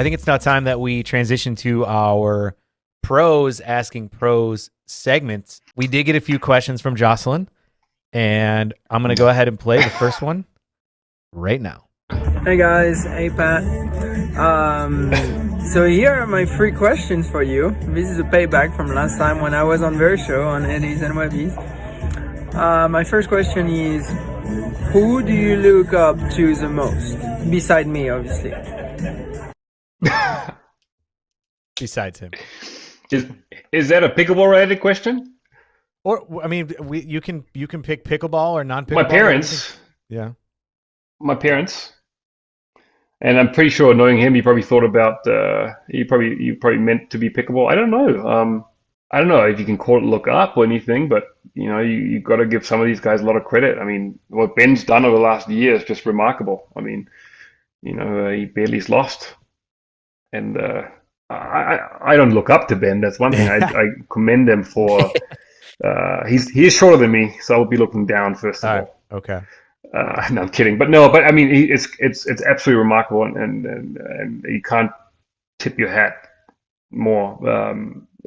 I think it's now time that we transition to our pros asking pros segment. We did get a few questions from Jocelyn, and I'm going to go ahead and play the first one right now. Hey guys, hey Pat. So here are my 3 questions for you. This is a payback from last time when I was on their show on Eddie's and Webby's. My first question is, who do you look up to the most? Beside me, obviously. Besides him. Is that a pickleball related question? Or, I mean, you can pick pickleball or non-pickleball. My parents. Yeah. My parents. And I'm pretty sure, knowing him, he probably thought about you probably meant to be pickleball. I don't know. I don't know if you can call it look up or anything, but you got to give some of these guys a lot of credit. I mean, what Ben's done over the last year is just remarkable. I mean, he barely's lost, and I don't look up to Ben. That's one thing. I commend him for. He's shorter than me, so I'll be looking down first of all. Okay. No, I'm kidding, but I mean, it's absolutely remarkable, and you can't tip your hat more.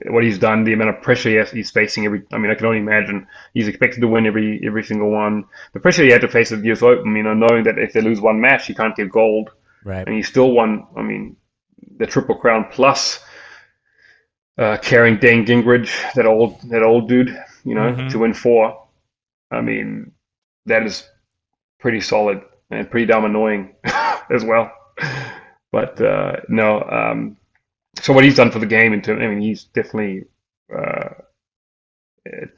What he's done, the amount of pressure he's facing I mean, I can only imagine he's expected to win every single one. The pressure he had to face at the US Open, knowing that if they lose one match, he can't get gold, Right. and he still won. I mean, the Triple Crown plus carrying Dan Gingrich, that old dude, to win 4. I mean, that is pretty solid and pretty damn annoying as well. But no. So what he's done for the game, he's definitely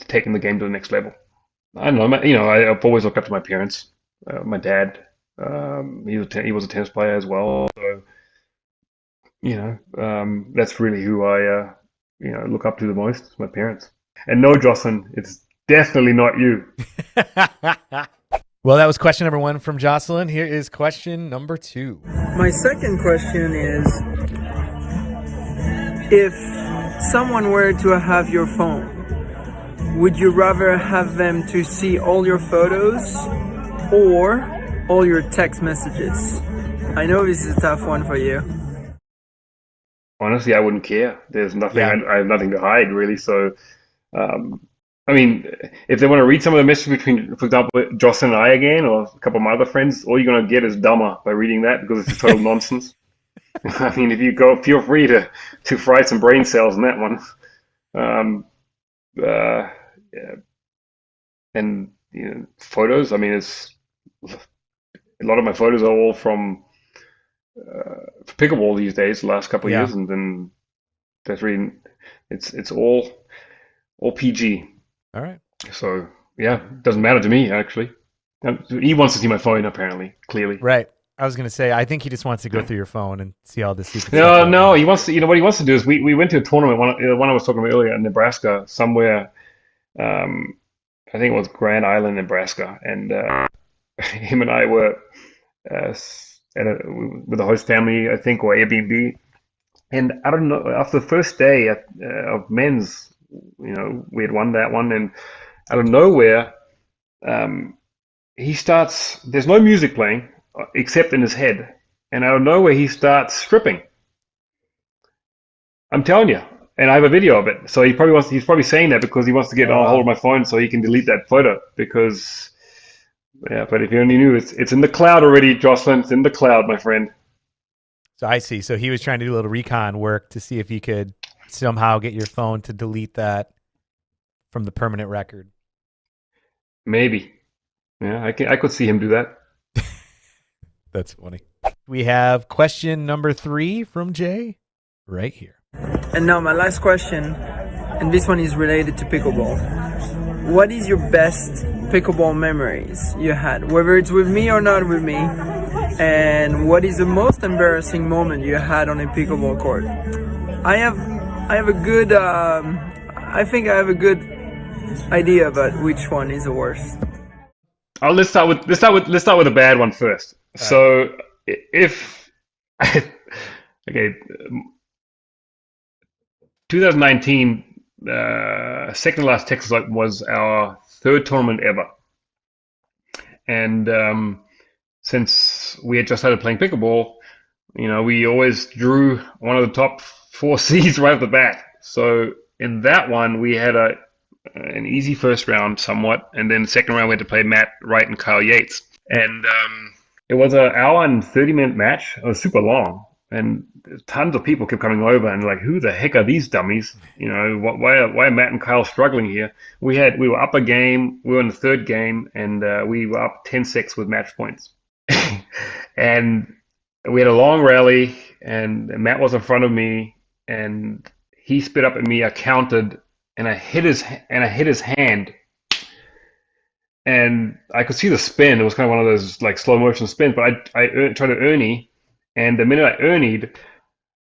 taken the game to the next level. I don't know. I've always looked up to my parents. My dad, he was a tennis player as well. So that's really who I look up to the most. My parents. And no, Jocelyn, it's definitely not you. Well, that was question number 1 from Jocelyn. Here is question number 2. My second question is, if someone were to have your phone, would you rather have them to see all your photos or all your text messages? I know this is a tough one for you. Honestly, I wouldn't care. There's nothing. Yeah. I have nothing to hide, really. So, I mean, if they want to read some of the messages between, for example, Jocelyn and I again, or a couple of my other friends, all you're going to get is dumber by reading that, because it's total nonsense. I mean, if you go, feel free to fry some brain cells in that one. Yeah. And photos. I mean, it's a lot of my photos are all from pickleball these days, the last couple of years, and then that's really it's all PG. All right. So yeah, it doesn't matter to me actually. He wants to see my phone, apparently, clearly. Right. I was going to say, I think he just wants to go through your phone and see all the secrets. No, he wants to. What he wants to do is we went to a tournament, one I was talking about earlier, in Nebraska, somewhere. I think it was Grand Island, Nebraska, and him and I were with a host family, I think, or Airbnb. And I don't know, after the first day of men's, we had won that one, and out of nowhere, he starts. There's no music playing except in his head, and out of nowhere he starts stripping. I'm telling you, and I have a video of it. So he's probably saying that because he wants to get a hold of my phone so he can delete that photo. Because, yeah, but if you only knew, it's in the cloud already, Jocelyn. It's in the cloud, my friend. So I see. So he was trying to do a little recon work to see if he could somehow get your phone to delete that from the permanent record. Maybe. Yeah, I could see him do that. That's funny. We have question number 3 from Jay right here. And now my last question, and this one is related to pickleball. What is your best pickleball memories you had, whether it's with me or not with me? And what is the most embarrassing moment you had on a pickleball court? I have a good I think I have a good idea about which one is the worst. Let's start with the bad one first. So if okay, 2019, second to last Texas Open was our third tournament ever, and since we had just started playing pickleball, We always drew one of the top four seeds right off the bat. So in that one, we had an easy first round somewhat, and then the second round we had to play Matt Wright and Kyle Yates. And it was an hour and 30-minute match. It was super long. And tons of people kept coming over and like, who the heck are these dummies? Why are Matt and Kyle struggling here? We were up a game. We were in the third game, and we were up 10-6 with match points. And we had a long rally, and Matt was in front of me, and he spit up at me. I countered, and I hit his hand, and I could see the spin. It was kind of one of those like slow motion spins, but I tried to Ernie, and the minute I Ernied,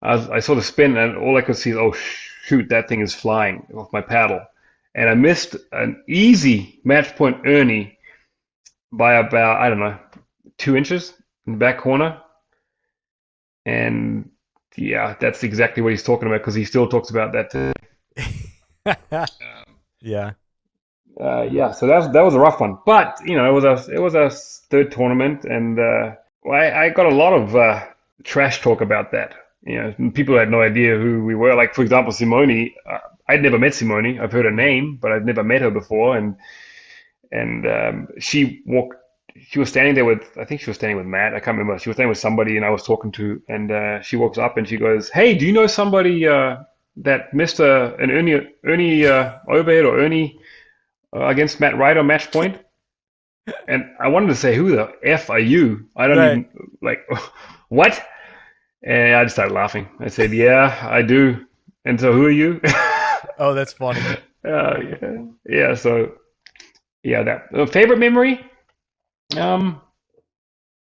I saw the spin, and all I could see is, oh shoot, that thing is flying off my paddle, and I missed an easy match point Ernie by about, I don't know, 2 inches in the back corner. And yeah, that's exactly what he's talking about, because he still talks about that today. Yeah. Yeah, so that was a rough one, but it was a third tournament, and I got a lot of trash talk about that. People had no idea who we were. Like, for example, Simone. I'd never met Simone. I've heard her name, but I'd never met her before. And she was standing there with, I think she was standing with Matt. I can't remember. She was standing with somebody, and I was talking to, and she walks up and she goes, "Hey, do you know somebody that missed an Ernie overhead or Ernie against Matt Wright on match point?" And I wanted to say, "Who the F are you?" I don't even, like, what? And I just started laughing. I said, "Yeah, I do." And so, who are you? Oh, that's funny. Yeah. So, yeah, that favorite memory.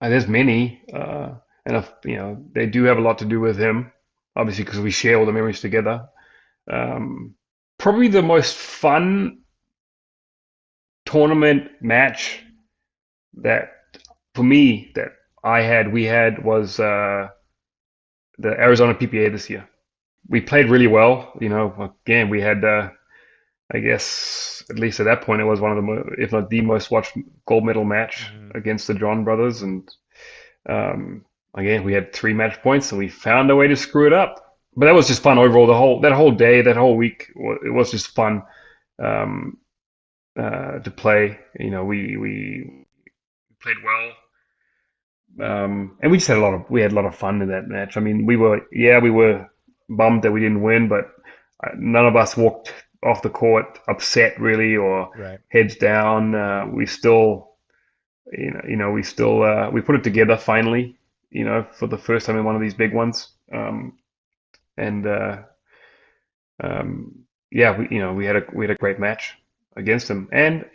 There's many, and they do have a lot to do with him, obviously, because we share all the memories together. Probably the most fun tournament match that, for me, that we had was the Arizona PPA this year. We played really well. Again, we had, I guess, at least at that point, it was one of the, if not the most watched gold medal match against the John brothers. And again, we had 3 match points, and we found a way to screw it up. But that was just fun overall. That whole day, that whole week, it was just fun to play. We played well. And we just had a lot of fun in that match. I mean, we were bummed that we didn't win, but none of us walked off the court upset really, or heads down. We still, we put it together finally, for the first time in one of these big ones. Yeah, we had a great match against them, and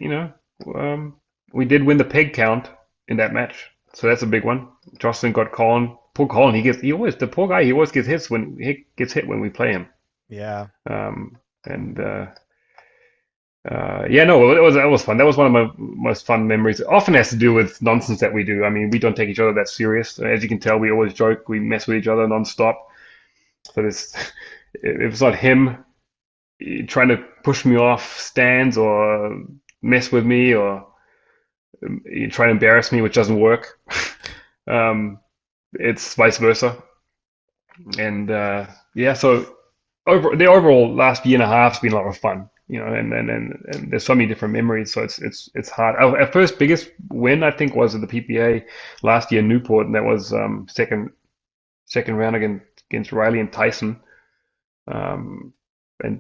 we did win the peg count in that match. So that's a big one. Jocelyn got Colin. Poor Colin, he always gets hits when we play him. Yeah. Yeah, no, that was fun. That was one of my most fun memories. It often has to do with nonsense that we do. I mean, we don't take each other that serious. As you can tell, we always joke, we mess with each other nonstop. So if it's not him trying to push me off stands or mess with me, or you try to embarrass me, which doesn't work. It's vice versa. And yeah, so the overall last year and a half has been a lot of fun, and there's so many different memories. So it's hard. Our first biggest win, I think, was at the PPA last year in Newport, and that was second round against Riley and Tyson. And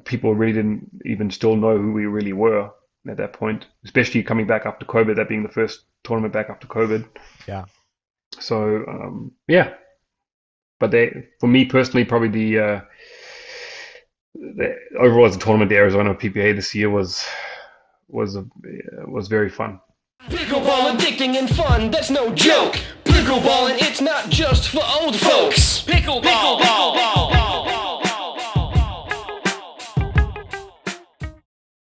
people really didn't even still know who we really were at that point, especially coming back after COVID, that being the first tournament back after COVID. Yeah. So, yeah. But for me personally, probably the overall as a tournament, the Arizona PPA this year was very fun. Pickleball addicting and fun, that's no joke. Pickleballing, it's not just for old folks. Pickleball.